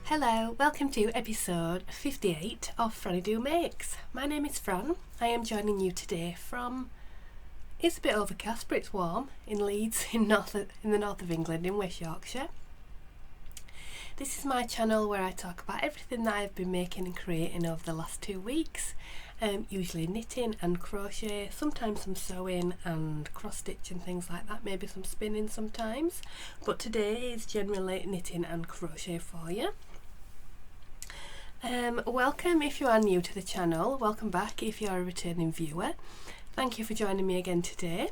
Hello, welcome to episode 58 of FrannyDoMakes. My name is Fran. I am joining you today from, it's a bit overcast but it's warm, in Leeds in the north of England in West Yorkshire. This is my channel where I talk about everything that I've been making and creating over the last 2 weeks. Usually knitting and crochet, sometimes some sewing and cross stitch and things like that, maybe some spinning sometimes. But today is generally knitting and crochet for you. Welcome if you are new to the channel, welcome back if you are a returning viewer. Thank you for joining me again today.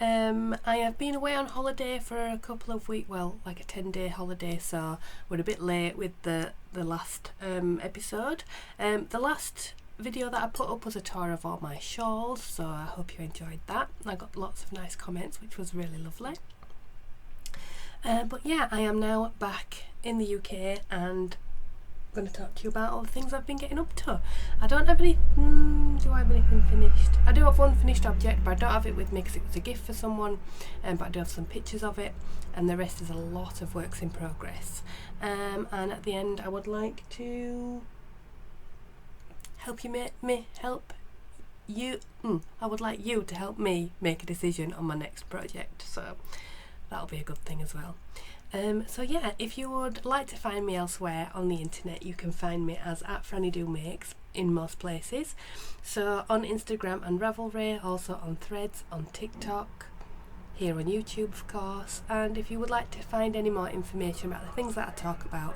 I have been away on holiday for a couple of weeks, well, like a 10-day holiday, so we're a bit late with the last episode. The last video that I put up was a tour of all my shawls, so I hope you enjoyed that. I got lots of nice comments, which was really lovely. But yeah, I am now back in the UK and I'm going to talk to you about all the things I've been getting up to. I don't have any, do I have anything finished? I do have one finished object, but I don't have it with me because it was a gift for someone, but I do have some pictures of it, and the rest is a lot of works in progress. And at the end I would like to help you help you. I would like you to help me make a decision on my next project, so that'll be a good thing as well. So yeah, if you would like to find me elsewhere on the internet, you can find me as @FrannyDoMakes in most places. So on Instagram and Ravelry, also on Threads, on TikTok, here on YouTube of course. And if you would like to find any more information about the things that I talk about,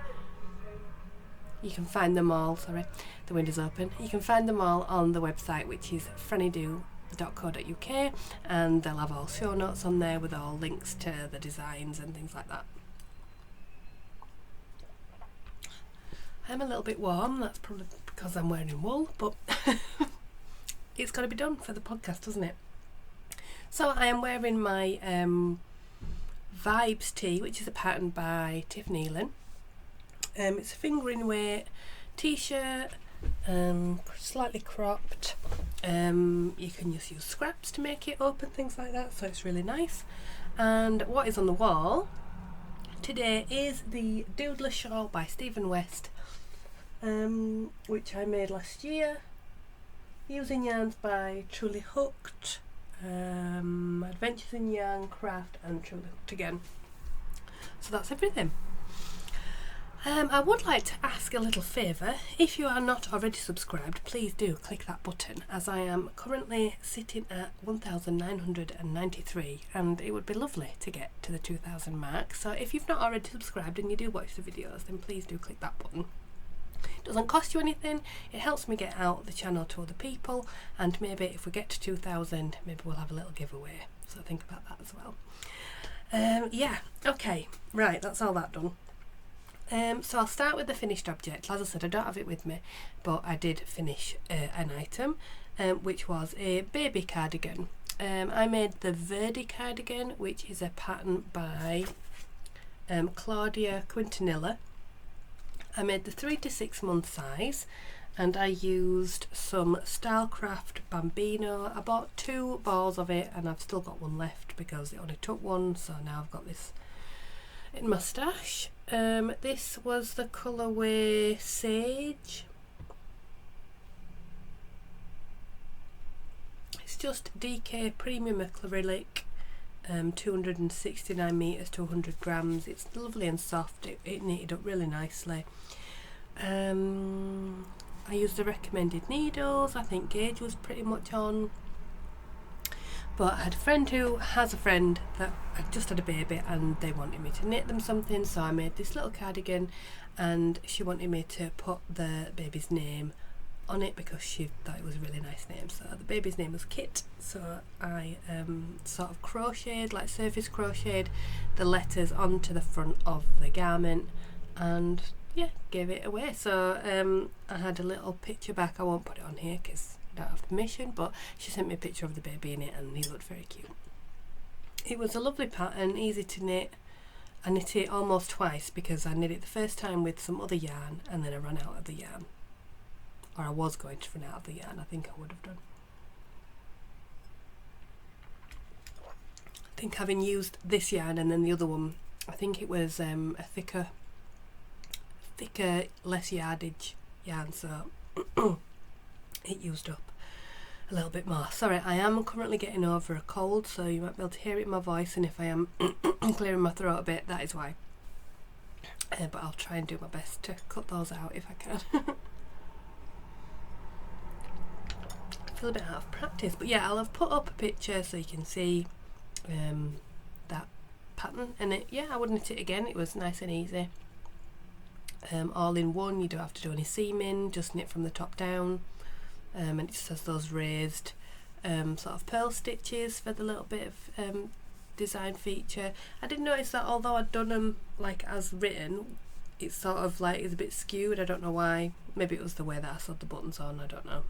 you can find them all, sorry, the window's open. You can find them all on the website, which is FrannyDo.co.uk, and they'll have all show notes on there with all links to the designs and things like that. I'm a little bit warm, that's probably because I'm wearing wool, but it's got to be done for the podcast, doesn't it? So I am wearing my Vibes tee, which is a pattern by Tiffany Lynn. It's a fingering weight t-shirt, slightly cropped. You can just use scraps to make it up and things like that, so it's really nice. And what is on the wall today is the Doodler shawl by Stephen West, which I made last year using yarns by Truly Hooked, Adventures in Yarn Craft, and Truly Hooked again. So that's everything. I would like to ask a little favour. If you are not already subscribed, please do click that button, as I am currently sitting at 1,993 and it would be lovely to get to the 2,000 mark. So if you've not already subscribed and you do watch the videos, then please do click that button. It doesn't cost you anything, it helps me get out the channel to other people, and maybe if we get to 2,000, maybe we'll have a little giveaway, so think about that as well. Yeah, okay, right, that's all that done. So I'll start with the finished object. As I said, I don't have it with me, but I did finish an item, which was a baby cardigan. I made the Verde Cardigan, which is a pattern by Claudia Quintanilla. I made the 3 to 6 month size, and I used some Stylecraft Bambino. I bought 2 balls of it and I've still got one left because it only took one, so now I've got this in my stash. This was the colourway Sage. It's just DK Premium Acrylic, 269 metres to 100 grams. It's lovely and soft, it knitted up really nicely. I used the recommended needles, I think gauge was pretty much on. But I had a friend who has a friend that had just had a baby and they wanted me to knit them something, so I made this little cardigan and she wanted me to put the baby's name on it because she thought it was a really nice name. So the baby's name was Kit, so I sort of crocheted, like surface crocheted the letters onto the front of the garment and yeah, gave it away. So I had a little picture back. I won't put it on here because I don't have permission, but she sent me a picture of the baby in it and he looked very cute. It was a lovely pattern, easy to knit. I knit it almost twice because I knit it the first time with some other yarn and then I ran out of the yarn. Or I was going to run out of the yarn, I think I would have done. I think having used this yarn and then the other one, I think it was a thicker thicker, less yardage yarn, so it used up a little bit more. Sorry, I am currently getting over a cold, so you might be able to hear it in my voice, and if I am clearing my throat a bit, that is why. But I'll try and do my best to cut those out if I can. I feel a bit out of practice, but yeah, I'll have put up a picture so you can see that pattern, and I would knit it again. It was nice and easy. All in one, you don't have to do any seaming, just knit from the top down. And it just has those raised sort of pearl stitches for the little bit of design feature. I did notice that although I'd done them like as written, it's sort of like it's a bit skewed. I don't know why. Maybe it was the way that I sewed the buttons on, I don't know.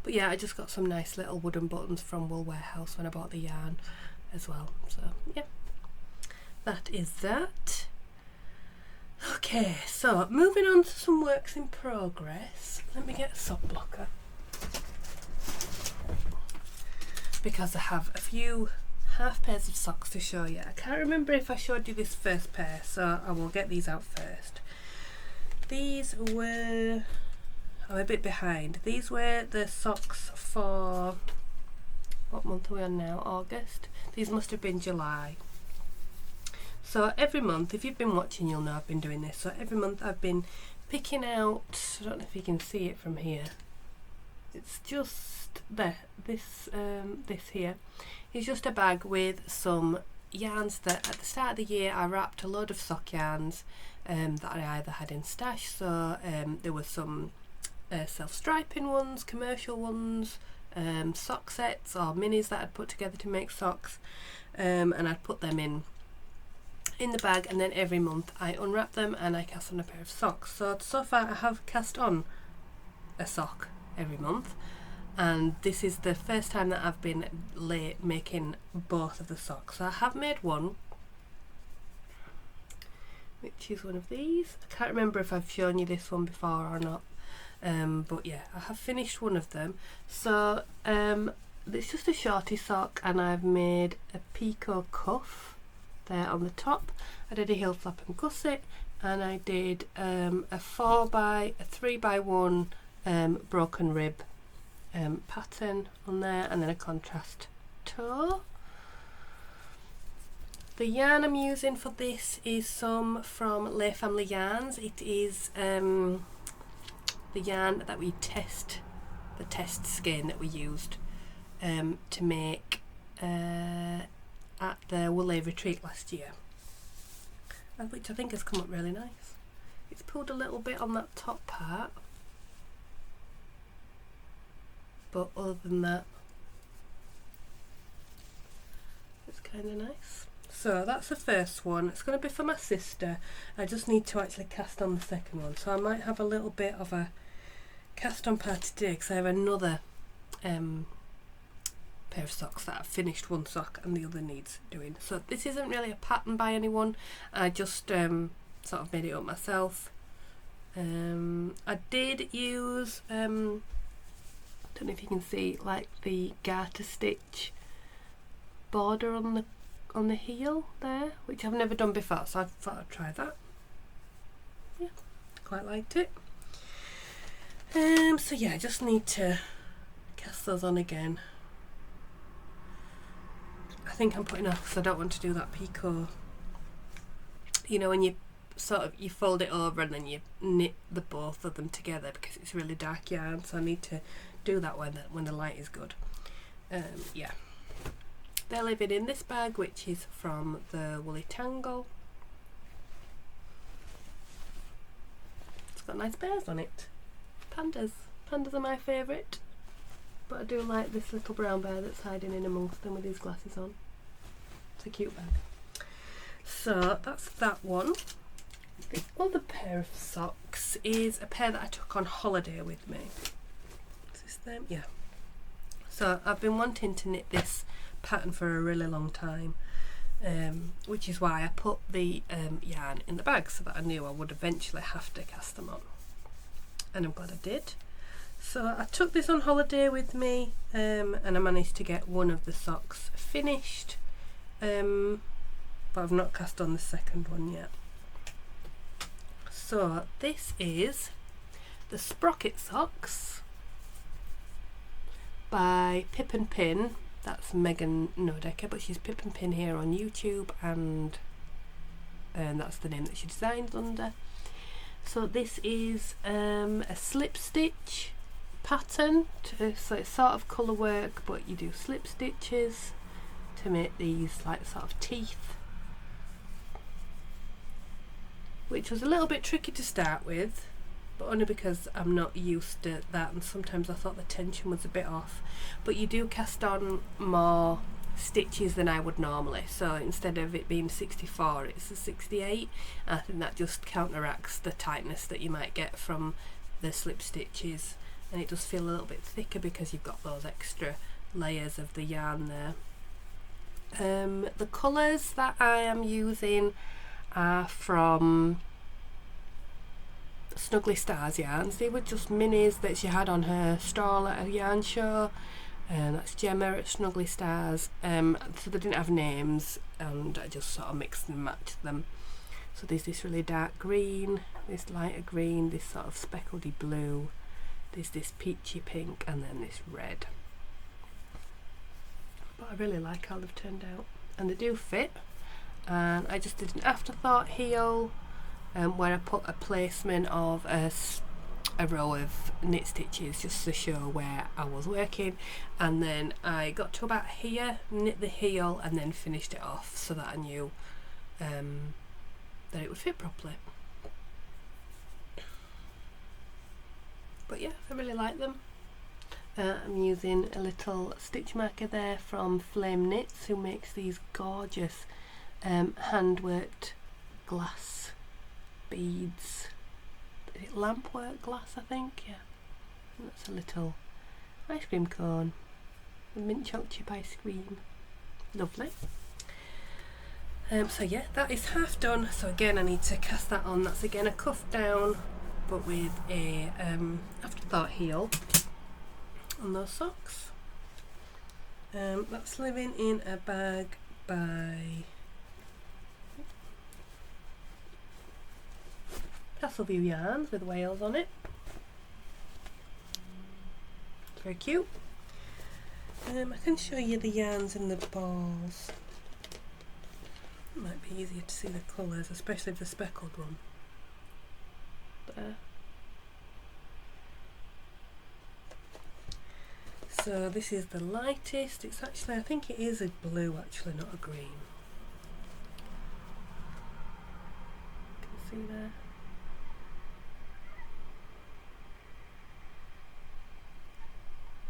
But yeah, I just got some nice little wooden buttons from Wool Warehouse when I bought the yarn as well. So yeah, that is that. Okay, so moving on to some works in progress. Let me get a sock blocker, because I have a few half pairs of socks to show you. I can't remember if I showed you this first pair, so I will get these out first. These were, I'm a bit behind. These were the socks for, what month are we on now? August. These must have been July. So every month, if you've been watching, you'll know I've been doing this. So every month I've been picking out, I don't know if you can see it from here. It's just there. This here is just a bag with some yarns that at the start of the year I wrapped a load of sock yarns that I either had in stash. So there were some self-striping ones, commercial ones, sock sets or minis that I'd put together to make socks, and I'd put them in the bag, and then every month I unwrap them and I cast on a pair of socks. So far I have cast on a sock every month, and this is the first time that I've been late making both of the socks. So I have made one, which is one of these. I can't remember if I've shown you this one before or not, but yeah, I have finished one of them. So it's just a shorty sock, and I've made a picot cuff there on the top. I did a heel flap and gusset, and I did a 3x1 broken rib pattern on there, and then a contrast toe. The yarn I'm using for this is some from Lay Family Yarns. It is the yarn that we test, the test skein that we used to make at the Woolly retreat last year, which I think has come up really nice. It's pulled a little bit on that top part, but other than that it's kind of nice. So that's the first one. It's going to be for my sister. I just need to actually cast on the second one, so I might have a little bit of a cast on part today, because I have another pair of socks that I've finished one sock and the other needs doing. So this isn't really a pattern by anyone, I just sort of made it up myself. I did use don't know if you can see, like the garter stitch border on the heel there, which I've never done before, so I thought I'd try that. Yeah, quite liked it. So yeah, I just need to cast those on again. I think I'm putting off because I don't want to do that picot. You know, when you sort of you fold it over and then you knit the both of them together, because it's really dark yarn, so I need to do that when the light is good. Yeah, they're living in this bag, which is from the Woolly Tangle. It's got nice bears on it. Pandas are my favourite, but I do like this little brown bear that's hiding in amongst them with his glasses on. It's a cute bag. So that's that one. The other pair of socks is a pair that I took on holiday with me. Is this them? Yeah. So I've been wanting to knit this pattern for a really long time, which is why I put the yarn in the bag, so that I knew I would eventually have to cast them on, and I'm glad I did. So I took this on holiday with me, and I managed to get one of the socks finished, but I've not cast on the second one yet. So So this is the Sprocket Socks by Pip and Pin. That's Megan Nodecker, but she's Pip and Pin here on YouTube, and that's the name that she designs under. So this is a slip stitch pattern, so it's sort of colour work, but you do slip stitches to make these like sort of teeth, which was a little bit tricky to start with, but only because I'm not used to that, and sometimes I thought the tension was a bit off. But you do cast on more stitches than I would normally, so instead of it being 64, it's a 68. I think that just counteracts the tightness that you might get from the slip stitches, and it does feel a little bit thicker because you've got those extra layers of the yarn there. The colours that I am using are from Snuggly Stars yarns. They were just minis that she had on her stall at a yarn show, and that's Gemma at Snuggly Stars. So they didn't have names, and I just sort of mixed and matched them. So there's this really dark green, this lighter green, this sort of speckledy blue, there's this peachy pink, and then this red. But I really like how they've turned out, and they do fit. And I just did an afterthought heel where I put a placement of a row of knit stitches just to show where I was working, and then I got to about here, knit the heel, and then finished it off so that I knew that it would fit properly. But yeah, I really like them. I'm using a little stitch marker there from Flame Knits, who makes these gorgeous hand-worked glass beads. Is it lampwork glass, I think? Yeah. And that's a little ice cream cone, a mint chocolate chip ice cream. Lovely. So yeah, that is half done. So again, I need to cast that on. That's again a cuff down, but with a afterthought heel on those socks. That's living in a bag by Castleview yarns with whales on it. It's very cute. I can show you the yarns in the balls. It might be easier to see the colours, especially the speckled one. There. So this is the lightest. It's actually, I think it is a blue actually, not a green. You can see there.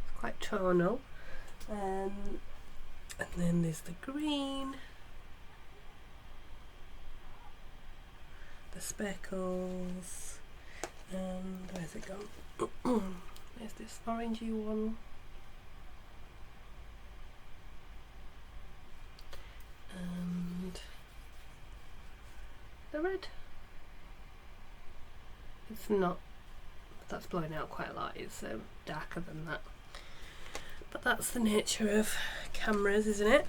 It's quite tonal. And then there's the green, the speckles, and where's it gone? There's this orangey one. And the red. It's not, that's blowing out quite a lot, it's darker than that. But that's the nature of cameras, isn't it?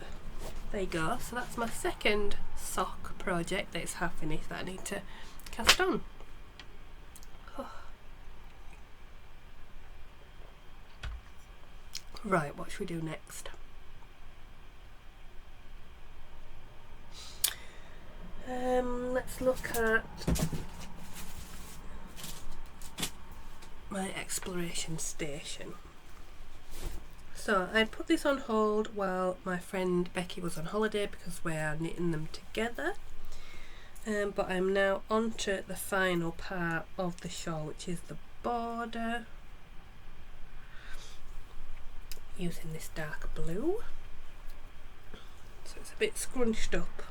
There you go. So that's my second sock project that is half finished that I need to cast on. Oh. Right, what should we do next? Let's look at my exploration station. So I put this on hold while my friend Becky was on holiday because we are knitting them together. But I'm now onto the final part of the shawl, which is the border, using this dark blue. So it's a bit scrunched up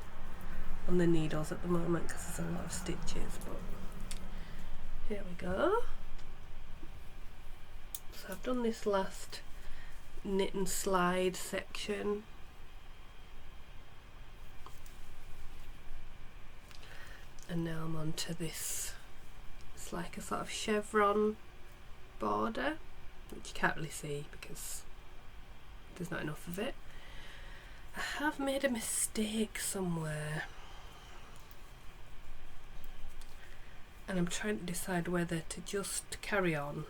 on the needles at the moment because there's a lot of stitches, but here we go. So I've done this last knit and slide section, and now I'm on to this. It's like a sort of chevron border, which you can't really see because there's not enough of it. I have made a mistake somewhere. and I'm trying to decide whether to just carry on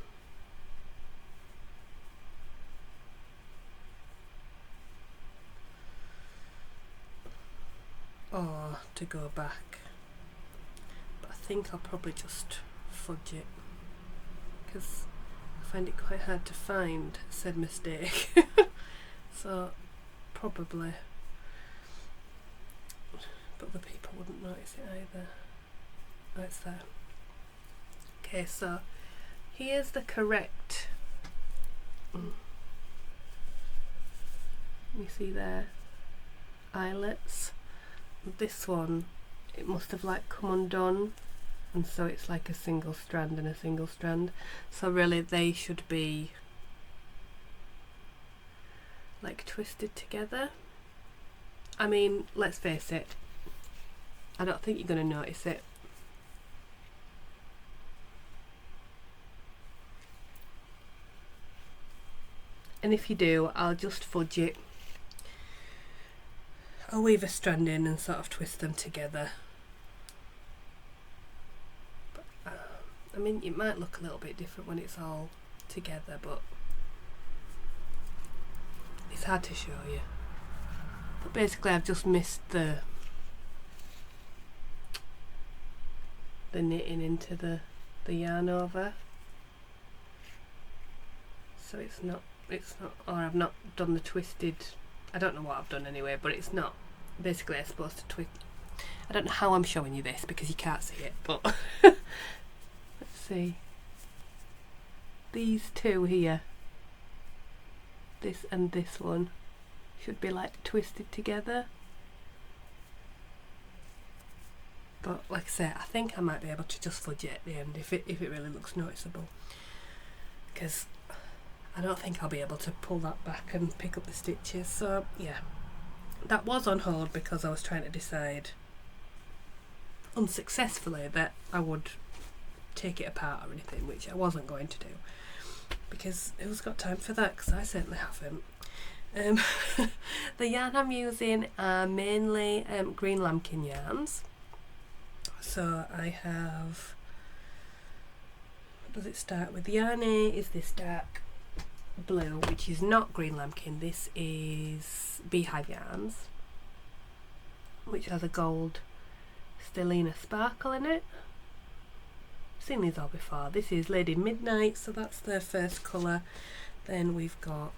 or to go back, but I think I'll probably just fudge it because I find it quite hard to find said mistake. So probably, but the people wouldn't notice it either. Oh, it's there. Okay, so here's the correct, you see there, eyelets. This one, it must have like come undone, and so it's like a single strand and a single strand, so really they should be like twisted together. I mean, let's face it, I don't think you're going to notice it. And if you do, I'll just fudge it. I'll weave a strand in and sort of twist them together. But, I mean, it might look a little bit different when it's all together, but it's hard to show you. But basically I've just missed the knitting into the yarn over. So it's not, or I've not done the twisted, I don't know what I've done anyway, but it's not, basically I'm supposed to twist. I don't know how I'm showing you this because you can't see it, but let's see. These two here, this and this one, should be like twisted together. But like I say, I think I might be able to just fudge it at the end if it really looks noticeable, because I don't think I'll be able to pull that back and pick up the stitches. So yeah, that was on hold because I was trying to decide unsuccessfully that I would take it apart or anything, which I wasn't going to do because who's got time for that, because I certainly haven't. The yarn I'm using are mainly green lambkin yarns. So I have, what does it start with? Yarn A is this dark blue, which is not green lambkin. This is Beehive Yarns, which has a gold stellina sparkle in it. I've seen these all before. This is Lady Midnight, so that's their first colour. Then we've got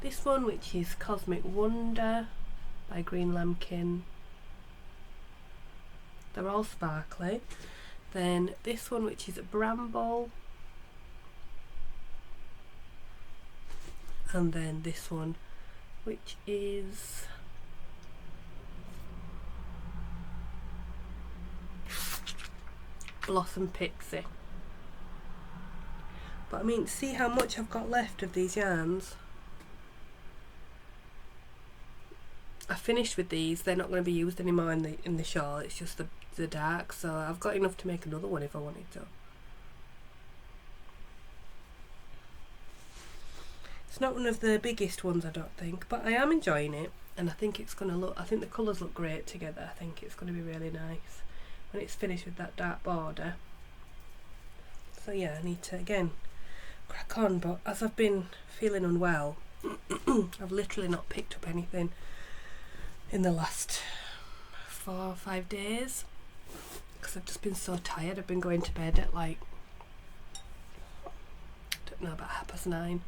this one, which is Cosmic Wonder by Green Lambkin. They're all sparkly. Then this one, which is Bramble. And then this one, which is Blossom Pixie. But I mean, see how much I've got left of these yarns. I finished with these. They're not going to be used anymore in the shawl. It's just the dark, so I've got enough to make another one if I wanted to. It's not one of the biggest ones, I don't think, but I am enjoying it, and I think it's going to look, I think the colours look great together. I think it's going to be really nice when it's finished with that dark border. So yeah, I need to again crack on, but as I've been feeling unwell, I've literally not picked up anything in the last 4 or 5 days because I've just been so tired. I've been going to bed at like, I don't know, about 9:30,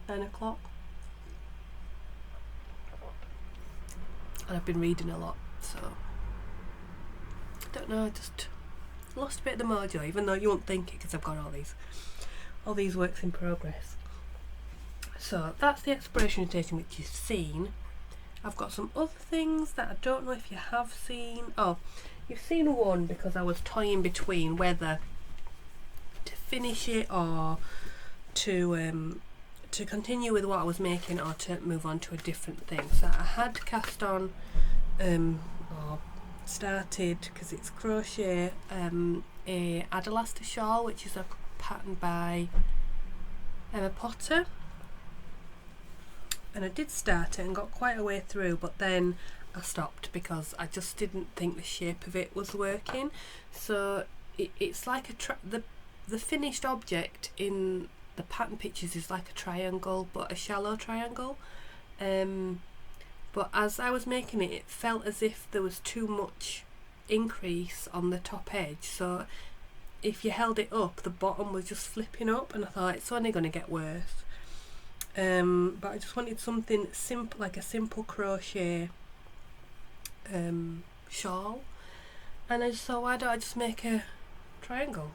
9 o'clock, and I've been reading a lot, so I don't know, I just lost a bit of the mojo, even though you won't think it because I've got all these works in progress. So that's the exploration rotation which you've seen. I've got some other things that I don't know if you have seen. Oh, you've seen one because I was toying between whether to finish it or to continue with what I was making or to move on to a different thing. So I had cast on or started, because it's crochet, a Adelaster shawl, which is a pattern by Emma Potter. And I did start it and got quite a way through, but then I stopped because I just didn't think the shape of it was working. So it's like the finished object in the pattern pictures is like a triangle, but a shallow triangle. But as I was making it, it felt as if there was too much increase on the top edge. So if you held it up, the bottom was just flipping up, and I thought it's only going to get worse. But I just wanted something simple, like a simple crochet shawl, and I just thought, why don't I just make a triangle,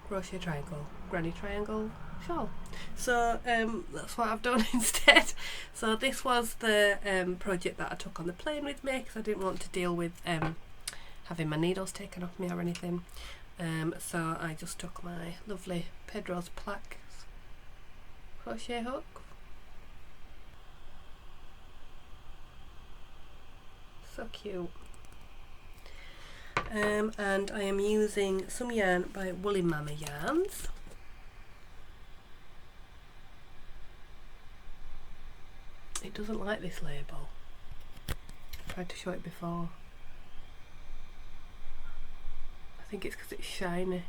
crochet triangle, granny triangle shawl. So that's what I've done instead. So this was the project that I took on the plane with me, because I didn't want to deal with having my needles taken off me or anything. So I just took my lovely Pedro's Plaque crochet hook, so cute. And I am using some yarn by Woolly Mama Yarns. It doesn't like this label. I tried to show it before. I think it's because it's shiny.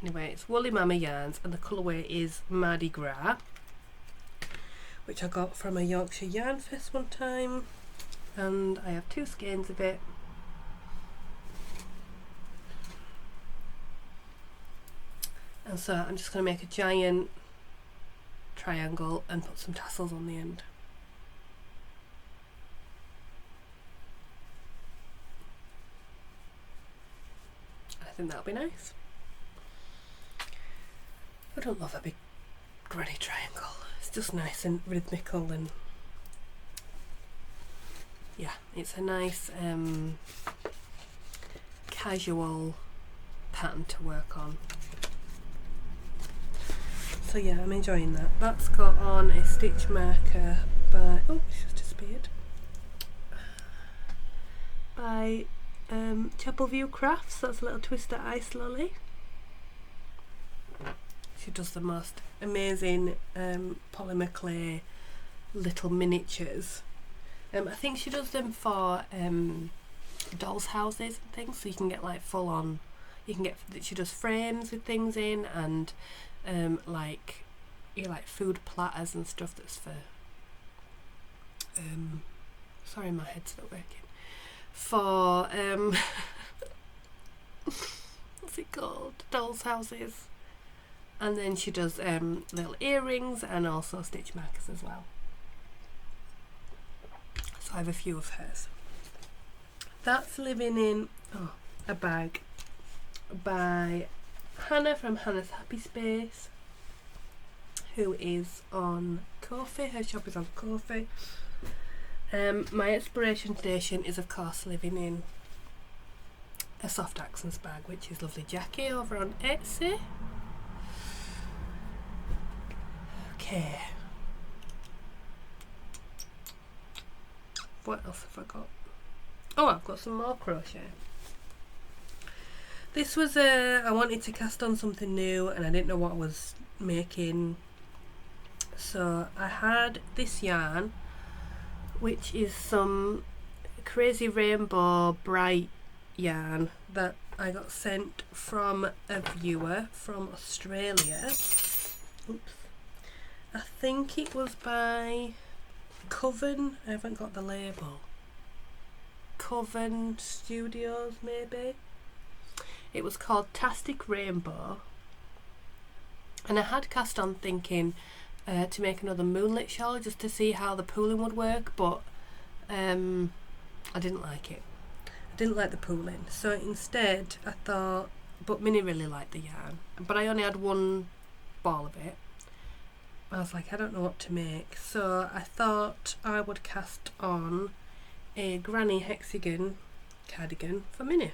Anyway, it's Woolly Mama Yarns, and the colourway is Mardi Gras, which I got from a Yorkshire Yarn Fest one time, and I have 2 skeins of it. And so I'm just going to make a giant triangle and put some tassels on the end. I think that'll be nice. I don't love a big granny triangle. It's just nice and rhythmical, and yeah, it's a nice casual pattern to work on. So yeah, I'm enjoying that. That's got on a stitch marker by, oh, it's just disappeared, by Chapel View Crafts. That's a little twister ice lolly. She does the most amazing polymer clay little miniatures. I think she does them for dolls' houses and things, so you can get like full on, you can get, she does frames with things in, and like food platters and stuff that's for sorry, my head's not working, for what's it called, dolls' houses. And then she does little earrings and also stitch markers as well. So I have a few of hers. That's living in a bag by Hannah from Hannah's Happy Space, who is on Ko-fi. Her shop is on Ko-fi. My inspiration station is of course living in a soft accents bag, which is lovely Jackie over on Etsy. Okay. What else have I got? Oh, I've got some more crochet. This was I wanted to cast on something new and I didn't know what I was making. So I had this yarn, which is some crazy rainbow bright yarn that I got sent from a viewer from Australia. Oops. I think it was by Coven, I haven't got the label. Coven Studios maybe. It was called Tastic Rainbow, and I had cast on thinking to make another moonlit shawl just to see how the pooling would work, but I didn't like it. I didn't like the pooling, so instead I thought, but Minnie really liked the yarn, but I only had one ball of it. I was like, I don't know what to make, so I thought I would cast on a granny hexagon cardigan for Minnie.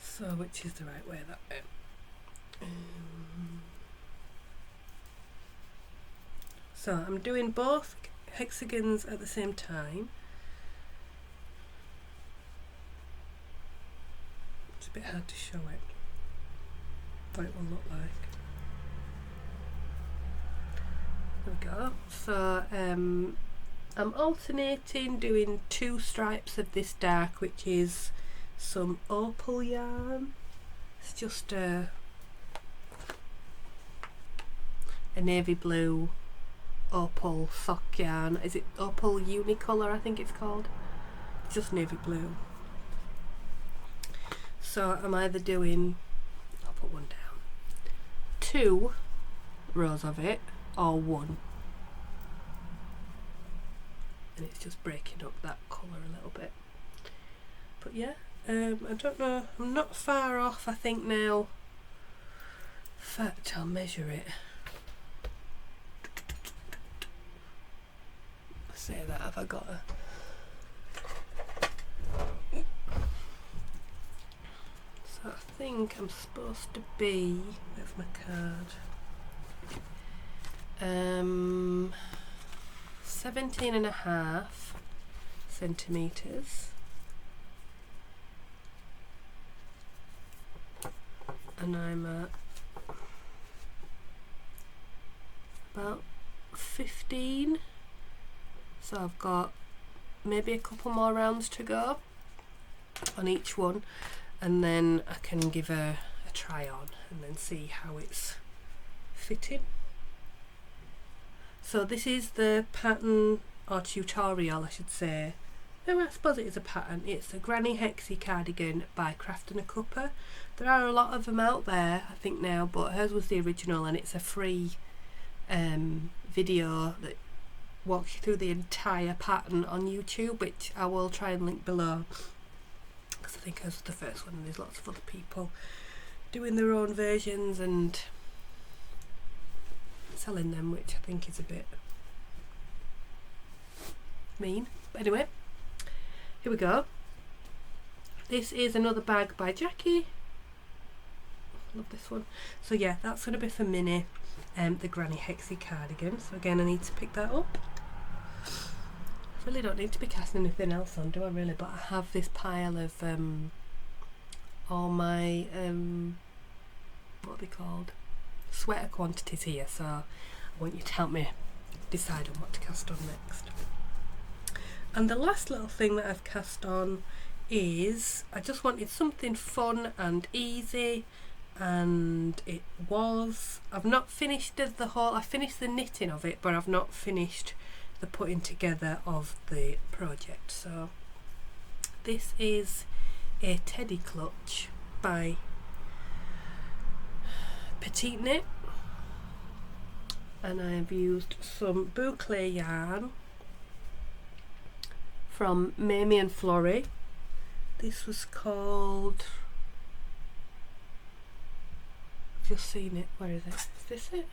So which is the right way, that way? So I'm doing both hexagons at the same time. It's a bit hard to show it, what it will look like. There we go. So I'm alternating doing 2 stripes of this dark, which is some opal yarn. It's just a navy blue opal sock yarn. Is it opal unicolor, I think it's called? It's just navy blue. So I'm either doing, I'll put one down, 2 rows of it or 1. And it's just breaking up that colour a little bit. But yeah, I don't know, I'm not far off I think now. In fact, I'll measure it. Say that, have I got a... So I think I'm supposed to be, where's my card? 17.5 centimetres. And I'm at about 15. So I've got maybe a couple more rounds to go on each one, and then I can give a try on and then see how it's fitting. So this is the pattern, or tutorial I should say. No, I suppose it is a pattern. It's a Granny Hexi cardigan by Craft and a Cuppa. There are a lot of them out there I think now, but hers was the original, and it's a free video that walks you through the entire pattern on YouTube, which I will try and link below, because I think hers was the first one and there's lots of other people doing their own versions and selling them, which I think is a bit mean. But anyway, here we go. This is another bag by Jackie. Love this one. So yeah, that's going to be for Minnie, the Granny Hexi cardigan. So again, I need to pick that up. I really don't need to be casting anything else on, do I really? But I have this pile of all my what are they called? Sweater quantities here, so I want you to help me decide on what to cast on next. And the last little thing that I've cast on is, I just wanted something fun and easy, and it was. I've not finished the whole, I finished the knitting of it, but I've not finished the putting together of the project. So this is a teddy clutch by Petite Knit, and I have used some boucle yarn from Mamie and Florrie. This was called, I've just seen it, where is it? Is this it?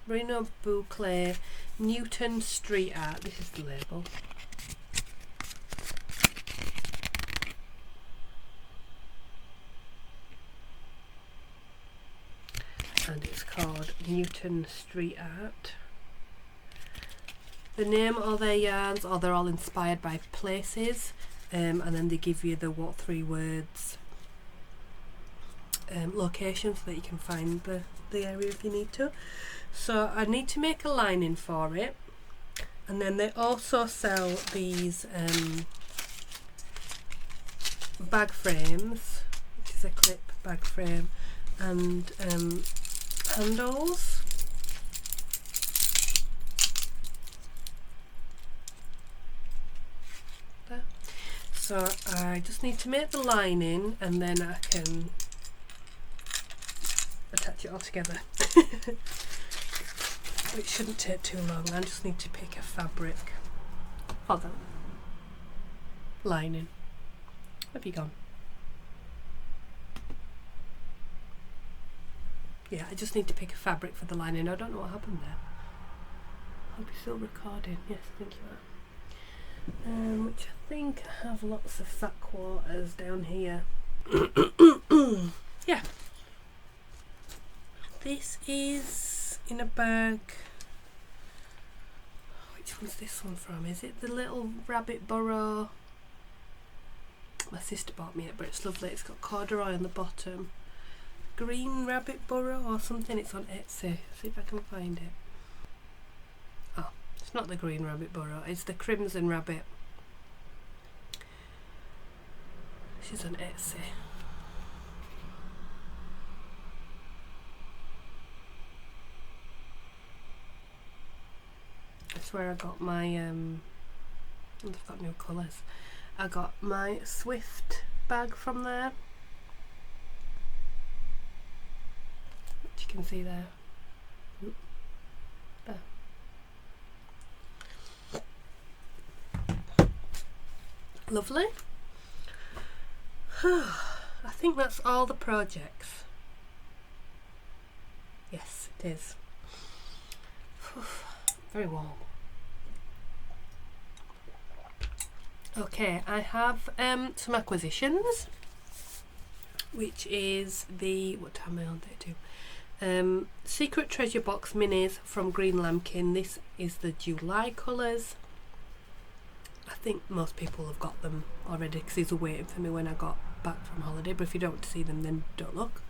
Merino Boucle Newton Street Art. This is the label. And it's called Newton Street Art. The name of their yarns, or they're all inspired by places, and then they give you the what 3 words location, so that you can find the area if you need to. So I need to make a lining for it, and then they also sell these bag frames, which is a clip bag frame, and handles. There. So I just need to make the lining, and then I can attach it all together. It shouldn't take too long. I just need to pick a fabric for the lining. Where have you gone? Yeah, I just need to pick a fabric for the lining. I don't know what happened there. I hope you're still recording. Yes, I think you are. Which I think I have lots of fat quarters down here. Yeah. This is in a bag. Which one's this one from? Is it the little rabbit burrow? My sister bought me it, but it's lovely. It's got corduroy on the bottom. Green rabbit burrow or something. It's on Etsy. See if I can find it. not the green rabbit burrow, it's the crimson rabbit. She's on Etsy. That's where I got my I've got new colours. I got my Swift bag from there, which you can see there. Lovely. I think that's all the projects. Yes, it is. Very warm. Okay, I have some acquisitions, which is the, what time am I on day 2? Secret Treasure Box Minis from Green Lambkin. This is the July colours. I think most people have got them already because these were waiting for me when I got back from holiday, but if you don't want to see them, then don't look.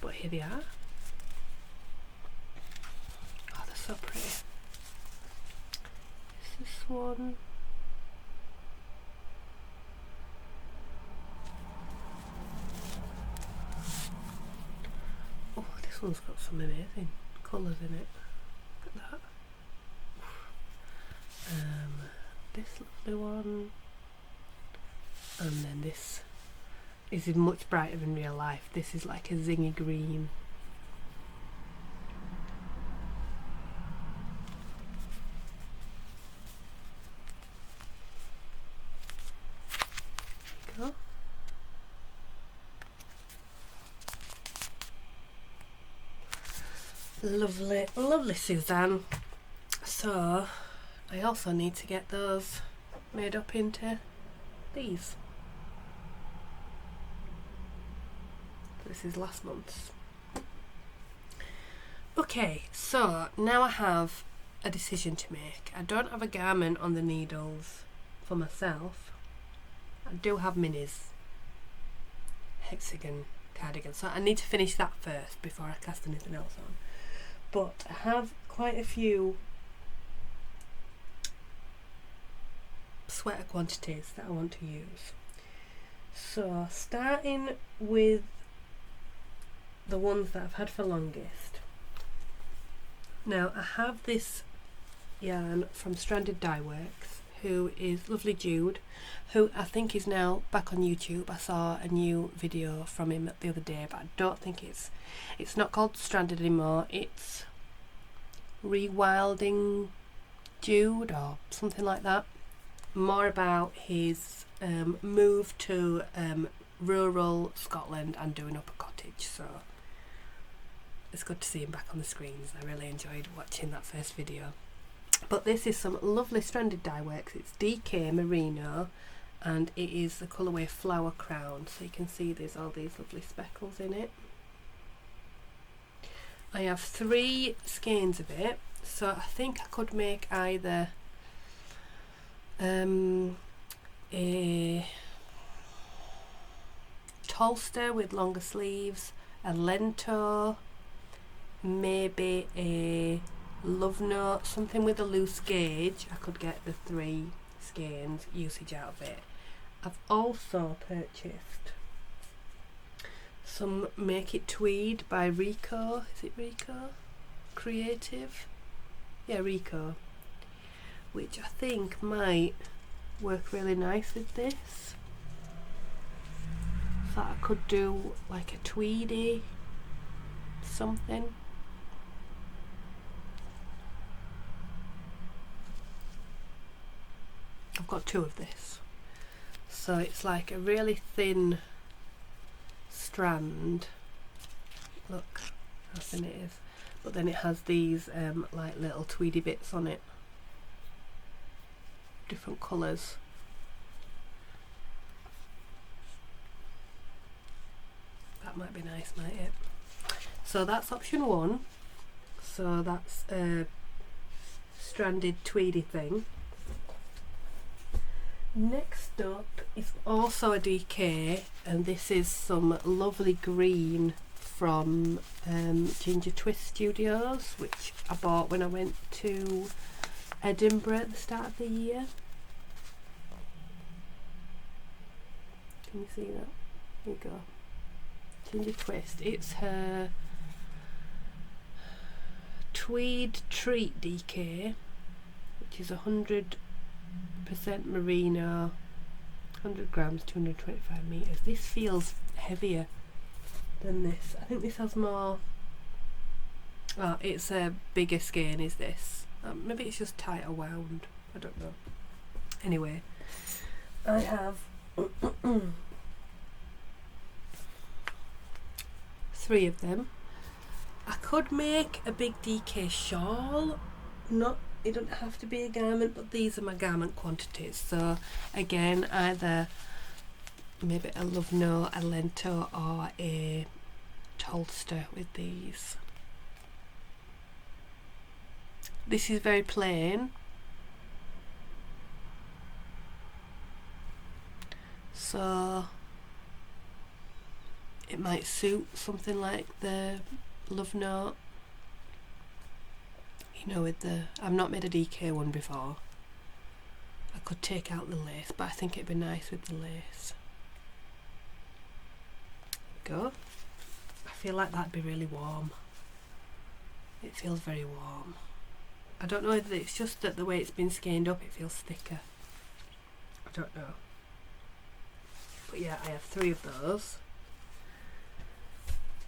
But here they are. Oh, they're so pretty. This one. Oh, this one's got some amazing colours in it. Look at that. This lovely one, and then this is much brighter in real life. This is like a zingy green. There you go. Lovely, lovely Suzanne. So I also need to get those made up into these. This is last month's. Okay, so now I have a decision to make. I don't have a garment on the needles for myself. I do have minis, hexagon cardigan, so I need to finish that first before I cast anything else on. But I have quite a few sweater quantities that I want to use. So starting with the ones that I've had for longest. Now I have this yarn from Stranded Dye Works, who is lovely Jude, who I think is now back on YouTube. I saw a new video from him the other day, but I don't think it's not called Stranded anymore. It's Rewilding Jude or something like that. More about his move to rural Scotland and doing up a cottage. So it's good to see him back on the screens. I really enjoyed watching that first video. But this is some lovely Stranded Dye Works. It's DK Merino, and it is the colourway Flower Crown. So you can see there's all these lovely speckles in it. I have 3 skeins of it, so I think I could make either a Tolster with longer sleeves, a Lento, maybe a Love Note, something with a loose gauge. I could get the 3 skeins usage out of it. I've also purchased some Make It Tweed by Rico. Is it Rico? Creative? Yeah, Rico. Which I think might work really nice with this. So I could do like a tweedy something. I've got 2 of this. So it's like a really thin strand. Look how thin it is. But then it has these like little tweedy bits on it. Different colours. That might be nice, might it? So that's option 1. So that's a stranded tweedy thing. Next up is also a DK, and this is some lovely green from Ginger Twist Studios, which I bought when I went to Edinburgh at the start of the year. Can you see that? There you go. Ginger Twist. It's her Tweed Treat DK, which is 100% merino, 100 grams, 225 meters. This feels heavier than this. I think this has more. Oh, it's a bigger skein. Is this? Maybe it's just tighter wound. I don't know. Anyway, I have 3 of them. I could make a big DK shawl. It doesn't have to be a garment, but these are my garment quantities. So again, either maybe a love note, a lento, or a Tolster with these. This is very plain, so it might suit something like the love note, you know, with the, I've not made a DK one before. I could take out the lace, but I think it'd be nice with the lace. Go. I feel like that'd be really warm. It feels very warm. I don't know whether it's just that the way it's been skeined up, it feels thicker. I don't know. But yeah, I have 3 of those.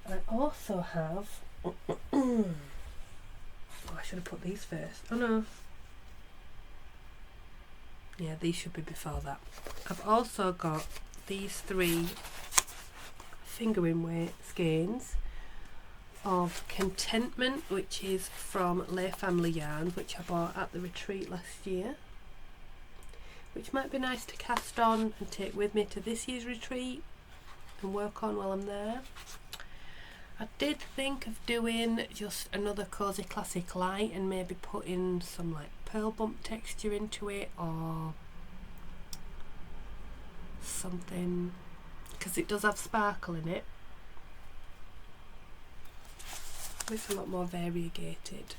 I also have oh, I should have put these first. Oh no. Yeah, these should be before that. I've also got these 3 fingering weight skeins of Contentment, which is from Lay Family Yarns, which I bought at the retreat last year, which might be nice to cast on and take with me to this year's retreat and work on while I'm there. I did think of doing just another Cozy Classic Light and maybe putting some like pearl bump texture into it or something, because it does have sparkle in it. It's a lot more variegated.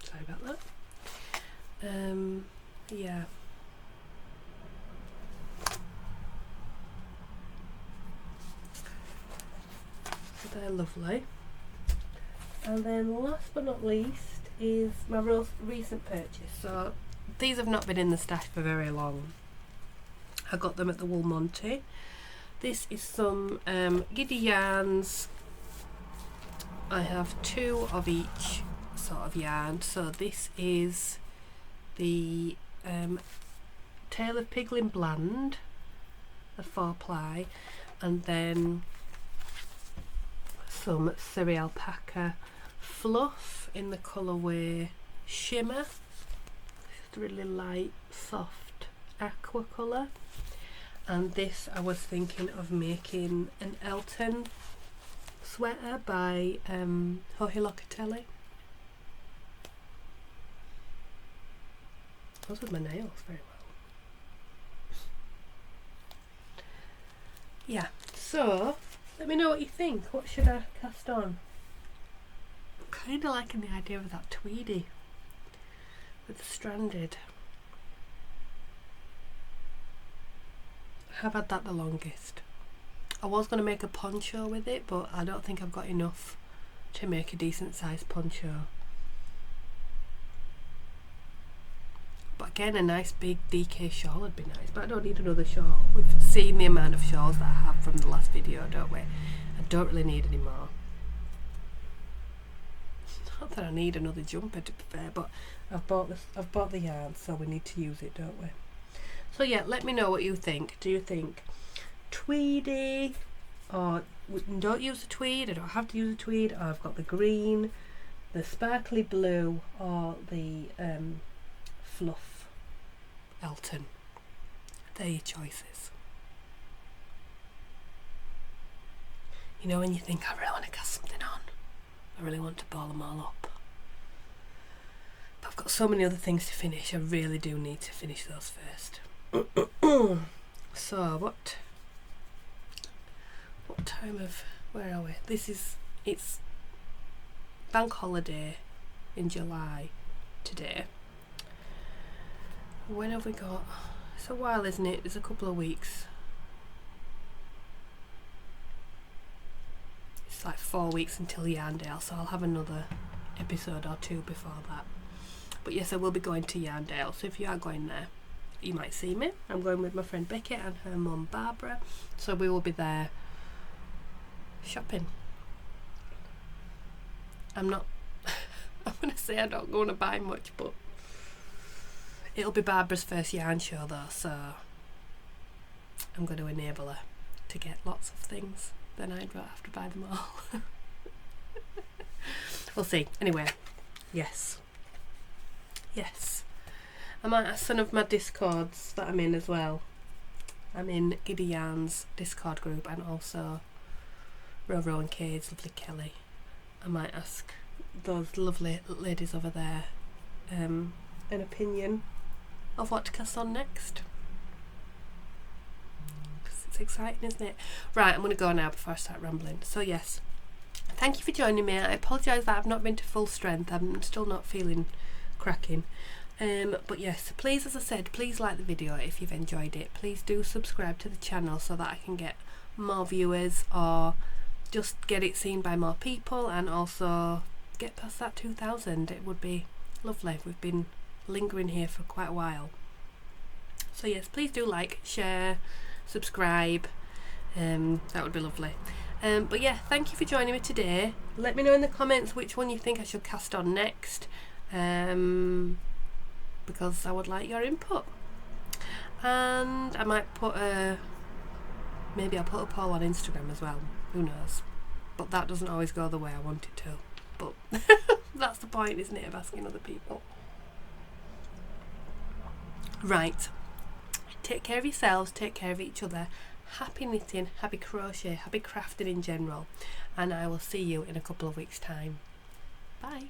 Sorry about that. Yeah. So they're lovely. And then last but not least is my recent purchase. So these have not been in the stash for very long. I got them at the Wool Monty. This is some Giddy yarns. I have 2 of each sort of yarn. So this is the Tale of Piglin Bland, a 4-ply, and then some Surrey Alpaca fluff in the colourway Shimmer. Just really light, soft aqua colour. And this, I was thinking of making an Elton sweater by Jorge Locatelli. Goes with my nails very well. Yeah, so let me know what you think. What should I cast on? I'm kind of liking the idea of that tweedy with the stranded. I have had that the longest. I was going to make a poncho with it, but I don't think I've got enough to make a decent sized poncho. But again, a nice big DK shawl would be nice, but I don't need another shawl. We've seen the amount of shawls that I have from the last video, don't we? I don't really need any more. Not that I need another jumper, to be fair, but I've bought the yarn, so we need to use it, don't we? So yeah, let me know what you think. Do you think tweedy, or don't use the tweed, I don't have to use a tweed, or I've got the green, the sparkly blue, or the fluff Elton? They're your choices. You know when you think, I really want to cast something on, I really want to ball them all up, but I've got so many other things to finish. I really do need to finish those first. So what time of, where are we? It's bank holiday in July today. When have we got? It's a while, isn't it? It's a couple of weeks. It's like 4 weeks until Yarndale, so I'll have another episode or two before that. But yes, I will be going to Yarndale, so if you are going there, you might see me. I'm going with my friend Becky and her mum Barbara, so we will be there shopping. I'm not I'm gonna say I don't going to buy much, but it'll be Barbara's first yarn show though, so I'm going to enable her to get lots of things. Then I'd have to buy them all. We'll see. Anyway, yes. I might ask some of my Discords that I'm in as well. I'm in Giddy Yarn's Discord group and also Roro and Kate's lovely Kelly. I might ask those lovely ladies over there an opinion of what to cast on next. It's exciting, isn't it? Right, I'm going to go now before I start rambling. So yes, thank you for joining me. I apologise that I've not been to full strength. I'm still not feeling cracking. But yes, please, as I said, please like the video if you've enjoyed it. Please do subscribe to the channel so that I can get more viewers or just get it seen by more people, and also get past that 2,000. It would be lovely. We've been lingering here for quite a while. So yes, please do like, share, subscribe. That would be lovely. But yeah, thank you for joining me today. Let me know in the comments which one you think I should cast on next. Because I would like your input, and I might put maybe I'll put a poll on Instagram as well, who knows, but that doesn't always go the way I want it to, but that's the point, isn't it, of asking other people. Right, take care of yourselves, take care of each other, happy knitting, happy crochet, happy crafting in general, and I will see you in a couple of weeks time. Bye.